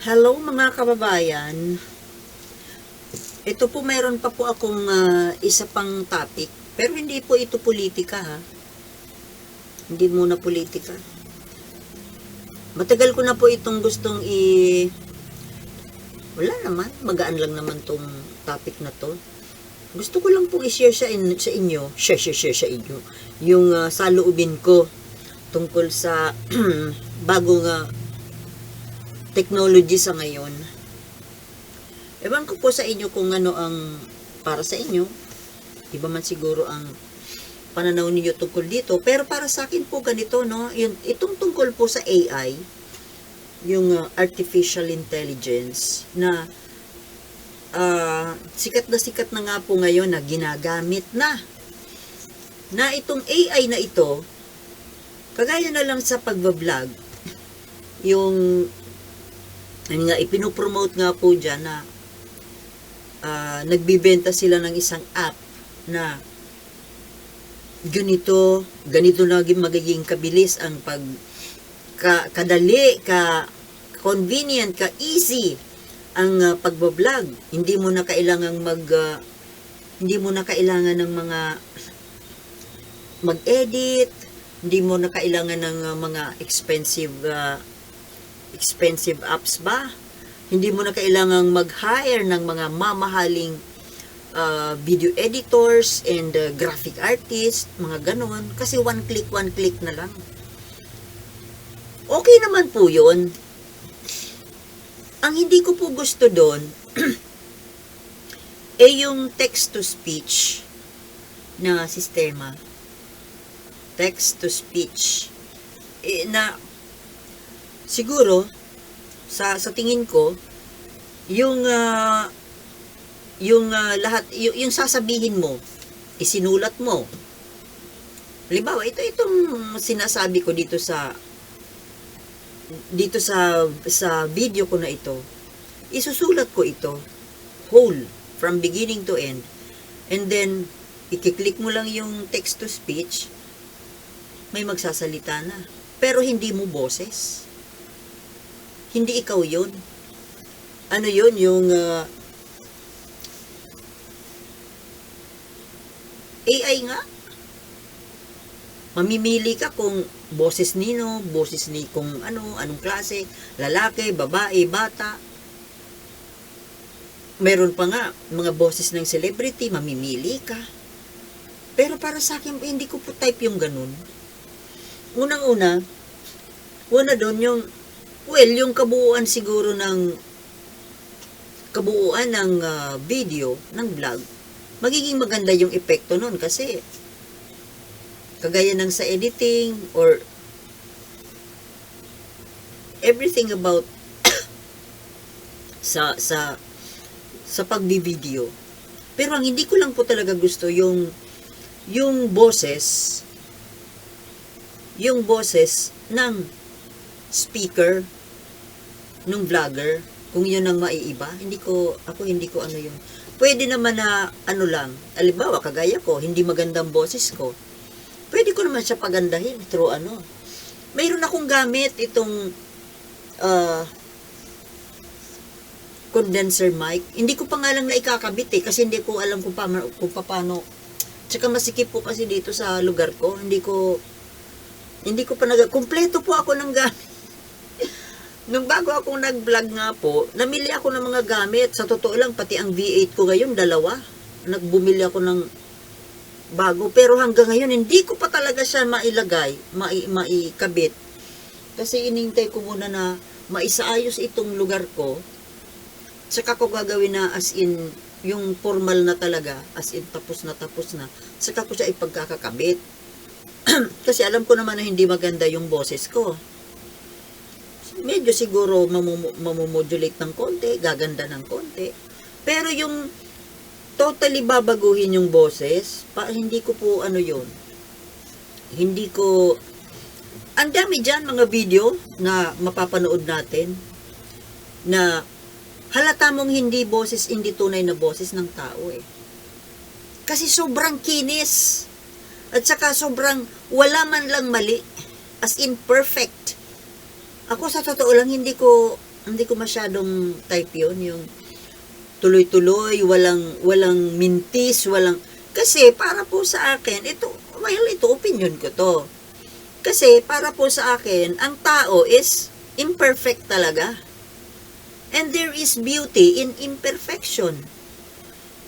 Hello mga kababayan. Ito po meron pa po akong isa pang topic. Pero hindi po ito politika ha. Hindi muna politika. Matagal ko na po itong gustong wala naman, magaan lang naman tong topic na to. Gusto ko lang pong i-share sa inyo, share sa inyo, yung saloobin ko tungkol sa bagong technology sa ngayon. Ewan ko po sa inyo kung ano ang para sa inyo. Iba man siguro ang pananaw niyo tungkol dito. Pero para sa akin po ganito, no? Itong tungkol po sa AI, yung artificial intelligence, na sikat na nga po ngayon na ginagamit na itong AI na ito, kagaya na lang sa pagbablog, yung nga ipinopromote nga po dyan na nagbibenta sila ng isang app na ganito na magiging kabilis ang kadali, convenient, easy ang pagbablog. Hindi mo na kailangan ng mga mag-edit, hindi mo na kailangan ng mga expensive apps ba? Hindi mo na kailangang mag-hire ng mga mamahaling video editors and graphic artists, mga ganon. Kasi one click na lang. Okay naman po yun. Ang hindi ko po gusto doon, yung text-to-speech na sistema. Text-to-speech. Na siguro, sa tingin ko, yung lahat, yung sasabihin mo, isinulat mo. Halimbawa, itong sinasabi ko dito sa video ko na ito, isusulat ko ito, whole, from beginning to end. And then, ikiklik mo lang yung text-to-speech, may magsasalita na. Pero hindi mo boses. Hindi ikaw yun. Ano yun? Yung AI nga. Mamimili ka kung boses nino, boses ni kung anong klase, lalaki, babae, bata. Meron pa nga, mga boses ng celebrity, mamimili ka. Pero para sa akin, hindi ko po type yung ganun. Una doon yung yung kabuuan siguro ng video, ng vlog, magiging maganda yung epekto nun kasi kagaya ng sa editing or everything about sa pagbi-video. Pero ang hindi ko lang po talaga gusto yung boses ng speaker nung vlogger, kung yun ang maiiba, hindi ko ano yun. Pwede naman na lang, halimbawa kagaya ko, hindi magandang boses ko, pwede ko naman siya pagandahin through mayroon akong gamit itong condenser mic. Hindi ko pa nga lang naikakabit kasi hindi ko alam kung paano. Tsaka masikip po kasi dito sa lugar ko, hindi ko pa kumpleto po ako ng gamit. Nung bago akong nag-vlog nga po, namili ako ng mga gamit. Sa totoo lang, pati ang V8 ko ngayon, 2. Nagbumili ako ng bago. Pero hanggang ngayon, hindi ko pa talaga siya maikabit. Kasi inintay ko muna na maisaayos itong lugar ko. Saka ko gagawin na as in, yung formal na talaga, as in tapos na. Saka ko siya ipagkakakabit. Kasi alam ko naman na hindi maganda yung boses ko. Medyo siguro mamomodulate ng konti, gaganda ng konti. Pero yung totally babaguhin yung boses, hindi ko po yun. Hindi ko, ang dami dyan mga video na mapapanood natin na halata mong hindi tunay na boses ng tao eh. Kasi sobrang kinis. At saka sobrang wala man lang mali. As in perfect. Ako sa totoo lang, hindi ko Hindi ko masyadong type yun, yung tuloy-tuloy, walang mintis, kasi para po sa akin, ito opinion ko to. Kasi para po sa akin, ang tao is imperfect talaga. And there is beauty in imperfection.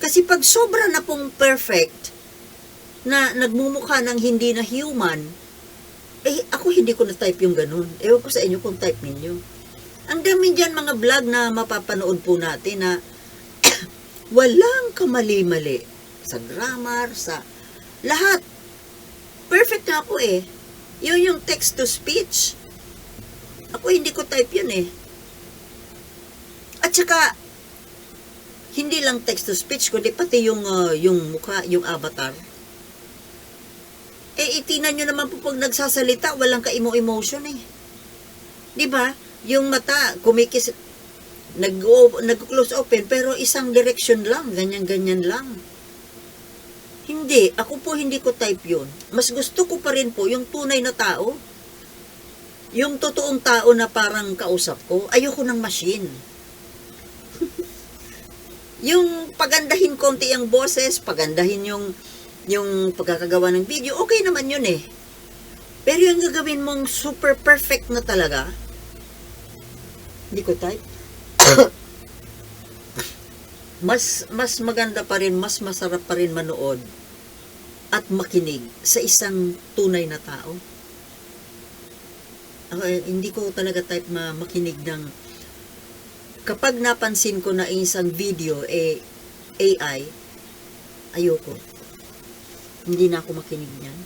Kasi pag sobra na pong perfect, na nagmumukha ng hindi na human, ako hindi ko na-type yung ganun. Ewan ko sa inyo kung type ninyo. Ang dami dyan mga vlog na mapapanood po natin na walang kamali-mali. Sa grammar, sa lahat. Perfect na ako eh. Yun yung text-to-speech. Ako hindi ko type yun eh. At saka, hindi lang text-to-speech, kundi pati yung mukha, yung avatar. Itinan nyo naman po pag nagsasalita, walang ka-emotion eh. Diba? Yung mata, kumikis, nag-close open, pero isang direction lang, ganyan-ganyan lang. Hindi, ako po hindi ko type yun. Mas gusto ko pa rin po yung tunay na tao. Yung totoong tao na parang kausap ko, ayoko ng machine. Yung pagandahin konti ang boses, pagandahin yung pagkakagawa ng video, okay naman yun eh. Pero yung gagawin mong super perfect na talaga, hindi ko type. mas maganda pa rin, mas masarap pa rin manood at makinig sa isang tunay na tao. Hindi ko talaga type makinig ng kapag napansin ko na isang video AI, ayoko. Hindi na ako makinig niyan.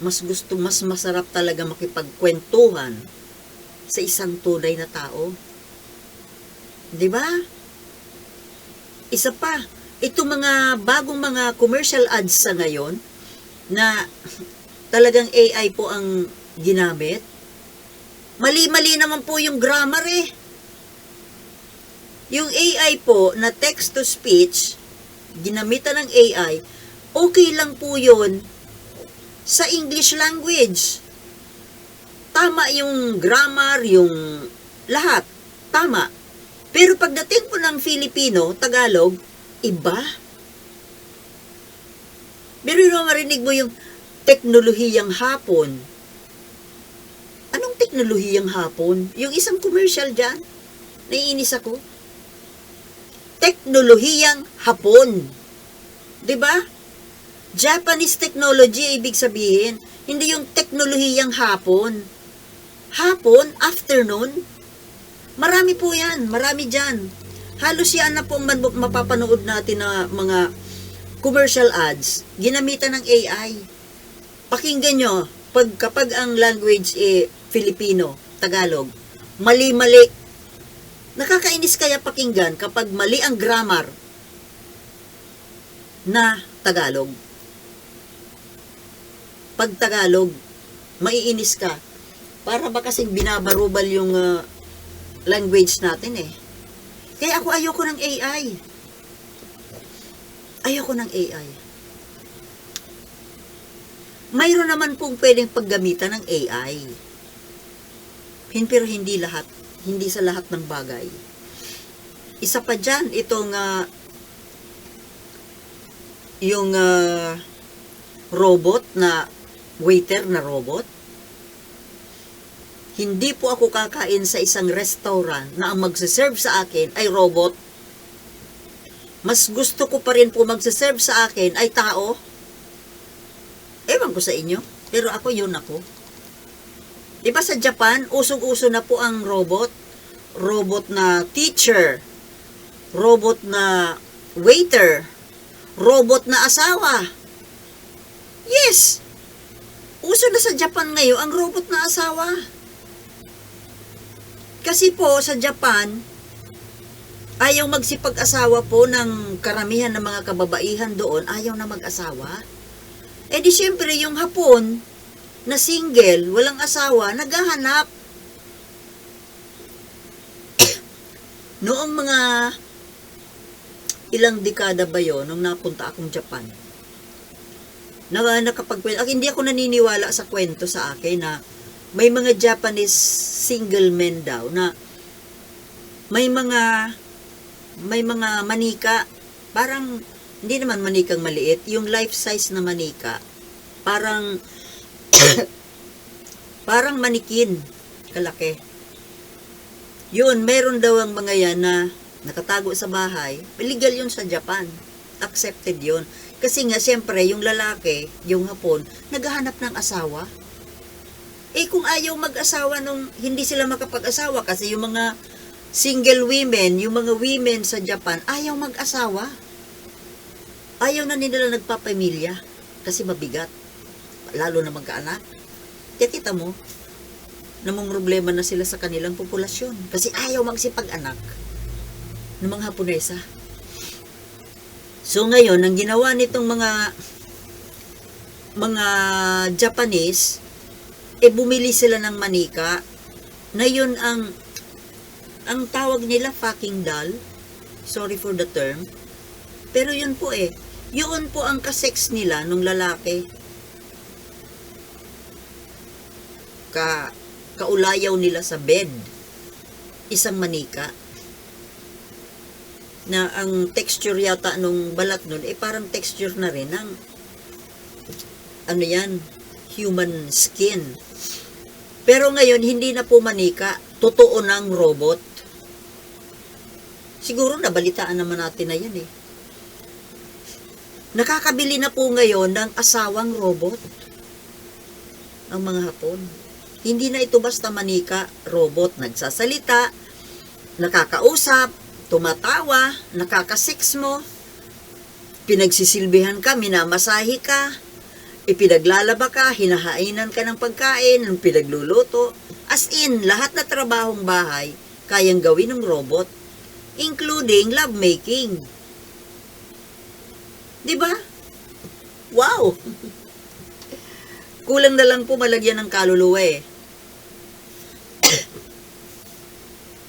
Mas masarap talaga makipagkwentuhan sa isang tunay na tao. 'Di ba? Isa pa, itong mga bagong mga commercial ads sa ngayon na talagang AI po ang ginamit. Mali-mali naman po yung grammar eh. Yung AI po na text-to-speech, ginamitan ng AI, okay lang po yun sa English language. Tama yung grammar, yung lahat. Tama. Pero pagdating po ng Filipino, Tagalog, iba. Pero yun, marinig mo yung teknolohiyang hapon. Anong teknolohiyang hapon? Yung isang commercial dyan, naiinis ako. Teknolohiyang hapon. 'Di ba? Japanese technology ibig sabihin, hindi yung teknolohiyang hapon. Hapon, afternoon. Marami po 'yan, marami diyan. Halos yan na po mapapanood natin na mga commercial ads, ginamitan ng AI. Pakinggan nyo, kapag ang language Filipino, Tagalog, mali-mali. Nakakainis kaya pakinggan kapag mali ang grammar na Tagalog. Pag Tagalog, maiinis ka. Para ba kasing binabarubal yung language natin eh. Kaya ako ayoko ng AI. Ayoko ng AI. Mayroon naman pong pwedeng paggamitan ng AI. Pero hindi lahat. Hindi sa lahat ng bagay. Isa pa dyan, itong yung robot na waiter na robot. Hindi po ako kakain sa isang restaurant na ang magsiserve sa akin ay robot. Mas gusto ko pa rin po magsiserve sa akin ay tao. Ewan ko sa inyo, pero ako yun ako. Diba sa Japan, usong-uso na po ang robot? Robot na teacher, robot na waiter, robot na asawa. Yes! Uso na sa Japan ngayon ang robot na asawa. Kasi po sa Japan, ayaw magsipag-asawa po ng karamihan ng mga kababaihan doon, ayaw na mag-asawa. Di syempre yung Hapon, na single, walang asawa, naghahanap. Noong mga ilang dekada ba yun, nung napunta akong Japan, hindi ako naniniwala sa kwento sa akin na may mga Japanese single men daw na may mga manika, parang hindi naman manikang maliit, yung life size na manika, parang parang manikin kalaki. Yun, meron daw ang mga yan na nakatago sa bahay. Legal yun sa Japan. Accepted yun. Kasi nga, siyempre, yung lalaki, yung Hapon, naghahanap ng asawa. Kung ayaw mag-asawa nung hindi sila makapag-asawa, kasi yung mga single women, yung mga women sa Japan, ayaw mag-asawa. Ayaw na nila nagpapamilya. Kasi mabigat. Lalo na magkaanak. Kaya kita mo, namang problema na sila sa kanilang populasyon. Kasi ayaw magsipag-anak ng mga Haponesa. So ngayon, ang ginawa nitong mga Japanese, bumili sila ng manika na yun ang tawag nila fucking doll. Sorry for the term. Pero yun po yun po ang kasex nila nung lalaki. Kaulayaw nila sa bed, isang manika, na ang texture yata nung balat nun, parang texture na rin ng, human skin. Pero ngayon, hindi na po manika, totoo ng robot. Siguro nabalitaan naman natin na yan Nakakabili na po ngayon ng asawang robot ang mga Hapon. Hindi na ito basta manika, robot, nagsasalita, nakakausap, tumatawa, nakakasex mo, pinagsisilbihan ka, minamasahi ka, ipinaglalaba ka, hinahainan ka ng pagkain, ng pinagluluto. As in, lahat na trabahong bahay, kayang gawin ng robot, including lovemaking. Diba? Wow! Kulang na lang po malagyan ng kaluluwa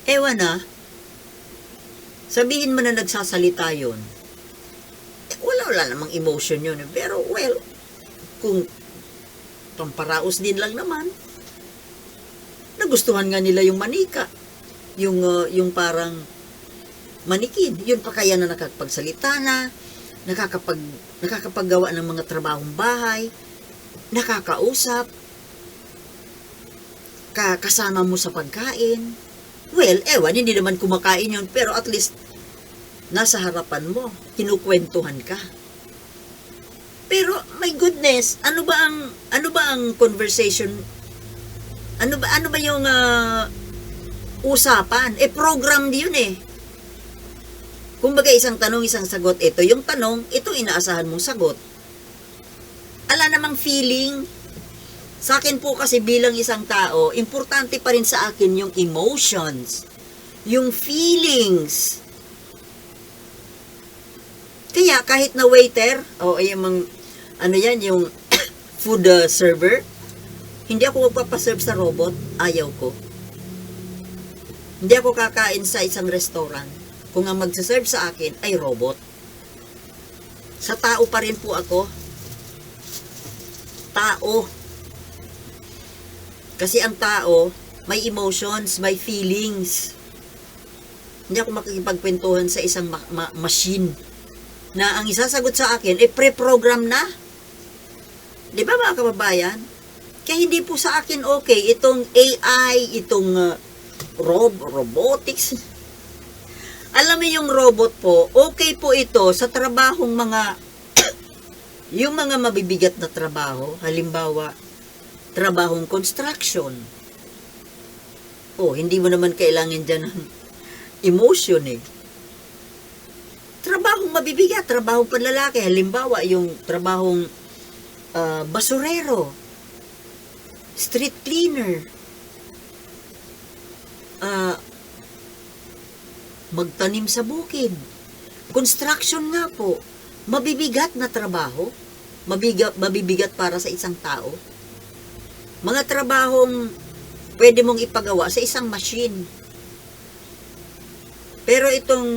Ewan sabihin mo na nagsasalita yun. Wala namang emotion yun. Pero, well, kung pamparaos din lang naman, nagustuhan nga nila yung manika. Yung parang manikin. Yun pa kaya na nakakapagsalita na, nakakapaggawa ng mga trabahong bahay, nakakausap, kasama mo sa pagkain. Well, ewan, hindi naman kumakain yun, pero at least nasa harapan mo, kinukwentuhan ka. Pero my goodness, ano ba ang conversation? Ano ba yung usapan? Program yun Kumbaga isang tanong, isang sagot. Ito yung tanong, ito inaasahan mong sagot. Ala namang feeling. Sa akin po kasi bilang isang tao, importante pa rin sa akin yung emotions, yung feelings. Kaya kahit na waiter, yung yung food server, hindi ako magpapaserve sa robot, ayaw ko. Hindi ako kakain sa isang restaurant kung ang magsaserve sa akin ay robot. Sa tao pa rin po ako. Tao. Kasi ang tao, may emotions, may feelings. Hindi ako makikipagkwentuhan sa isang machine na ang isasagot sa akin, pre-program na. Di ba mga kababayan? Kaya hindi po sa akin okay itong AI, itong robotics. Alam mo yung robot po, okay po ito sa trabahong yung mga mabibigat na trabaho, halimbawa, trabahong construction. Hindi mo naman kailangan dyan ng emotion Trabahong mabibigat, trabahong panlalaki. Halimbawa, yung trabahong basurero, street cleaner, magtanim sa bukid. Construction nga po, mabibigat na trabaho, mabibigat para sa isang tao. Mga trabahong pwede mong ipagawa sa isang machine. Pero itong,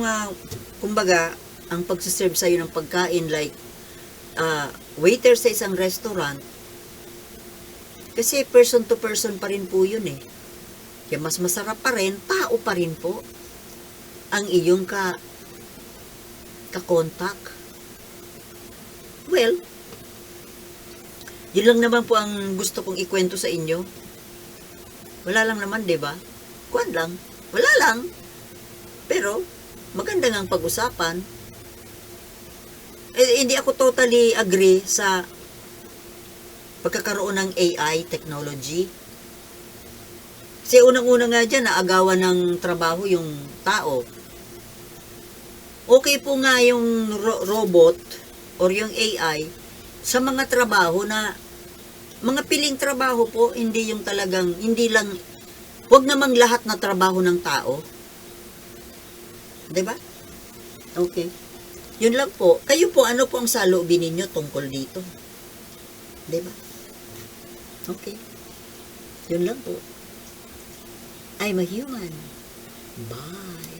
kumbaga, ang pagsaserve sa'yo ng pagkain like waiter sa isang restaurant, kasi person to person pa rin po yun Kaya mas masarap pa rin, tao pa rin po ang iyong ka-contact. Well, yun lang naman po ang gusto kong ikwento sa inyo. Wala lang naman, 'di ba? Kuwan lang. Wala lang. Pero maganda ngang pag-usapan. Hindi ako totally agree sa pagkakaroon ng AI technology. Kasi unang-una nga dyan, naagawan ng trabaho yung tao. Okay po nga yung robot or yung AI sa mga trabaho na mga piling trabaho po, hindi yung talagang, hindi lang, wag namang lahat na trabaho ng tao. 'Di ba? Okay. Yun lang po. Kayo po, ano po ang saloobin ninyo tungkol dito? 'Di ba? Okay. Yun lang po. I'm a human. Bye.